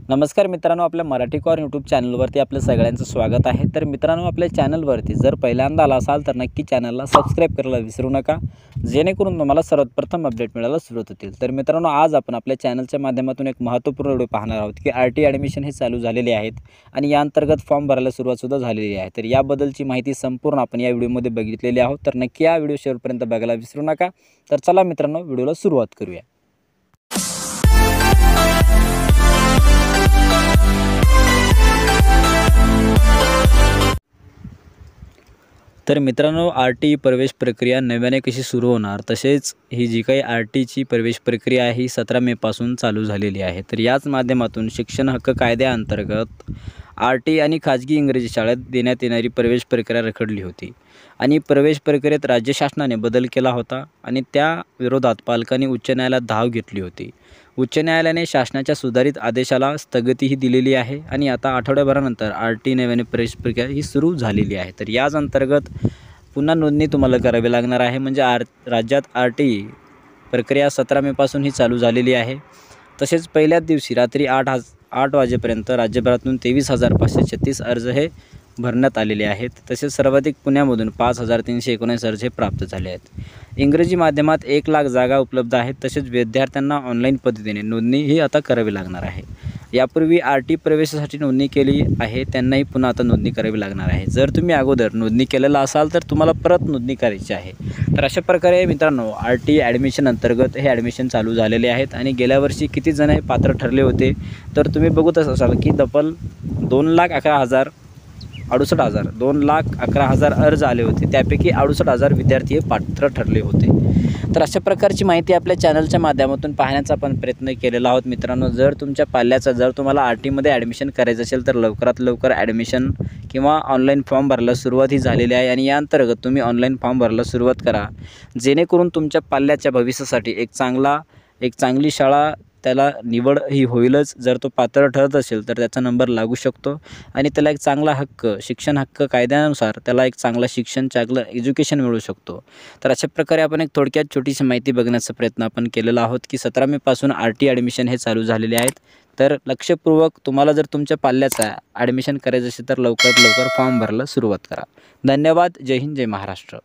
नमस्कार मित्रांनो, आपल्या मराठी कॉर यूट्यूब चॅनलवरती आपलं सगळ्यांचं स्वागत आहे। तर मित्रांनो, आपल्या चॅनलवरती जर पहिल्यांदा आला असाल तर नक्की चॅनलला सबस्क्राईब करायला विसरू नका, जेणेकरून तुम्हाला सर्वात प्रथम अपडेट मिळायला सुरुवात होतील। तर मित्रांनो, आज आपण आपल्या चॅनलच्या माध्यमातून एक महत्त्वपूर्ण व्हिडिओ पाहणार आहोत की आरटी ॲडमिशन हे चालू झालेले आहेत आणि या अंतर्गत फॉर्म भरायला सुरुवातसुद्धा झालेली आहे। तर याबद्दलची माहिती संपूर्ण आपण या व्हिडिओमध्ये बघितलेली आहोत। तर नक्की हा व्हिडिओ शेवटपर्यंत बघायला विसरू नका। तर चला मित्रांनो, व्हिडिओला सुरुवात करूया। तर मित्रांनो, आरटी प्रवेश प्रक्रिया नव्याने कशी सुरू होणार, तसेच ही जी काही आरटीची प्रवेश प्रक्रिया आहे ही 17 मे पासून चालू झालेली आहे। तर याच माध्यमातून शिक्षण हक्क कायद्याअंतर्गत आरटी आणि खाजगी इंग्रजी शाळेत देण्यात येणारी प्रवेश प्रक्रिया रखडली होती आणि प्रवेश प्रक्रियेत राज्य शासनाने बदल केला होता आणि त्या विरोधात पालकांनी उच्च न्यायालयात धाव घेतली होती। उच्च न्यायालयाने शासनाच्या सुधारित आदेशाला स्थगितीही दिलेली आहे आणि आता आठवड्याभरानंतर आरटी नव्याने प्रवेश प्रक्रिया ही सुरू झालेली आहे। तर याच अंतर्गत पुन्हा नोंदणी तुम्हाला करावी लागणार आहे। म्हणजे राज्यात आरटी प्रक्रिया 17 मे पासून ही चालू झालेली आहे। तसेच पहिल्याच दिवशी रात्री 8 वाजेपर्यंत राज्यभरातून 23,536 अर्ज हे भरण्यात आलेले आहेत। तसेच सर्वाधिक पुण्यामधून 5,319 अर्ज हे प्राप्त झाले आहेत। इंग्रजी माध्यमात 1 लाख जागा उपलब्ध आहेत। तसेच विद्यार्थ्यांना ऑनलाईन पद्धतीने नोंदणी ही आता करावी लागणार आहे। यापूर्वी आरटी प्रवेशासाठी नोंदणी केली आहे त्यांनाही पुन्हा आता नोंदणी करावी लागणार आहे। जर तुम्ही अगोदर नोंदणी केलेला असाल तर तुम्हाला परत नोंदणी करायची आहे। तर अशा प्रकारे मित्रांनो, आरटी ॲडमिशन अंतर्गत हे ॲडमिशन चालू झालेले आहेत आणि गेल्या वर्षी किती जण हे पात्र ठरले होते, तर तुम्ही बघतच असाल की तब्बल 2,11,000 अर्ज आले होते। त्यापैकी 68,000 विद्यार्थी हे पात्र ठरले होते। तर अशा प्रकारची माहिती आपल्या चॅनलच्या माध्यमातून पाहण्याचा आपण प्रयत्न केलेला आहोत। मित्रांनो, जर तुमच्या पाल्याचा जर तुम्हाला आरटीमध्ये ॲडमिशन करायचं असेल तर लवकरात लवकर ॲडमिशन किंवा ऑनलाईन फॉर्म भरायला सुरुवात ही झालेली आहे आणि या अंतर्गत तुम्ही ऑनलाईन फॉर्म भरायला सुरुवात करा, जेणेकरून तुमच्या पाल्याच्या भविष्यासाठी एक चांगली शाळा त्याला निवड ही होईलच। जर तो पात्र ठरत असेल तर त्याचा नंबर लागू शकतो आणि त्याला एक चांगला हक्क, शिक्षण हक्क कायद्यानुसार त्याला एक चांगला शिक्षण, चांगलं एज्युकेशन मिळू शकतो। तर अशा प्रकारे आपण एक थोडक्यात छोटीशी माहिती बघण्याचा प्रयत्न आपण केलेला आहोत की 17 मे पासून आरटी ॲडमिशन हे चालू झालेले आहेत। तर लक्षपूर्वक तुम्हाला जर तुमच्या पाल्याचा ॲडमिशन करायचं असेल तर लवकरात लवकर फॉर्म भरायला सुरुवात करा। धन्यवाद। जय हिंद, जय महाराष्ट्र।